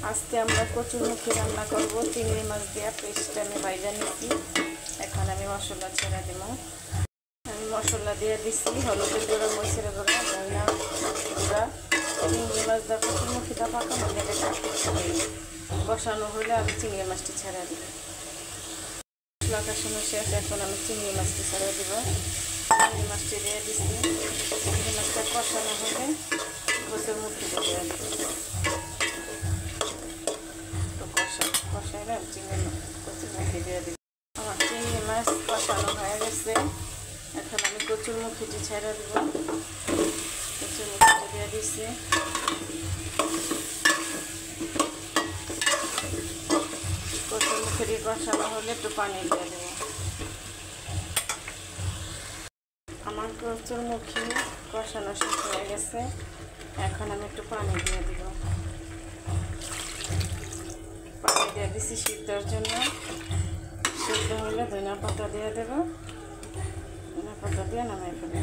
আজকে আমরা কচুরমুখী রান্না করব। চিংড়ি মাছ দিয়ে পেস্টটা আমি ভাইজা নিচ্ছি। এখন আমি মশলা ছেড়ে দেব। আমি মশলা দিয়ে দিচ্ছি হলুদের গুঁড়া, মরিচের গুঁড়া, ধনিয়া গুঁড়া। চিংড়ি মাছ দিয়ে কচুরমুখীটা পাকানো গেলে কষানো হলে আমি চিংড়ি মাছটি ছেড়ে দেব। মশলা কষানো শেষ, এখন আমি চিংড়ি মাছটি ছেড়ে দেব। চিংড়ি মাছটি দিয়ে দিচ্ছি। চিংড়ি মাছটা কষানো হলে কচুরমুখীটা দিয়ে দেব। কষাইলে কচুরমুখী দিয়ে দিই। আমার চিংড়ি মাছ কষানো হয়ে গেছে। এখন আমি কচুরমুখীটি ছেড়ে দেব। কচুরমুখীটি দিয়ে দিচ্ছি। কচুরমুখীটি কষানো হলে একটু পানি দিয়ে দেব। আমার কচুরমুখী কষানো শেষ হয়ে গেছে। এখন আমি একটু পানি দিয়ে দেব। পানি দিয়ে দিচ্ছি সিদ্ধর জন্য। সিদ্ধ হলে ধনিয়া পাতা দিয়ে দেবো। ধনিয়া পাতা দিয়ে নামিয়ে ফেলব।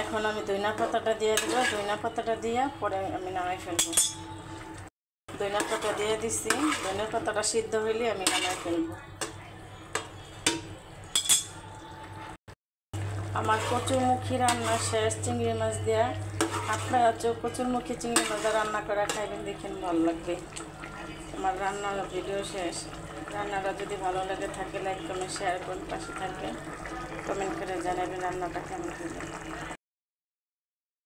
এখন আমি ধনিয়া পাতাটা দিয়ে দেবো। ধনিয়া পাতাটা দিয়ে পরে আমি নামিয়ে ফেলবো। ধনিয়া পাতা দিয়ে দিচ্ছি। ধনিয়া পাতাটা সিদ্ধ হইলে আমি নামিয়ে ফেলব। আমার কচুরমুখী রান্না শেষ চিংড়ি মাছ দেওয়া। আপনারা কচুরমুখী চিংড়ি মাছ রান্না করে খাইবেন, দেখেন ভালো লাগবে। আমার রান্নার ভিডিও শেষ। রান্নাটা যদি ভালো লাগে থাকে লাইক কমেন্ট শেয়ার করুন, পাশে থাকবেন, কমেন্ট করে জানাবেন রান্নাটা কেমন হয়েছে।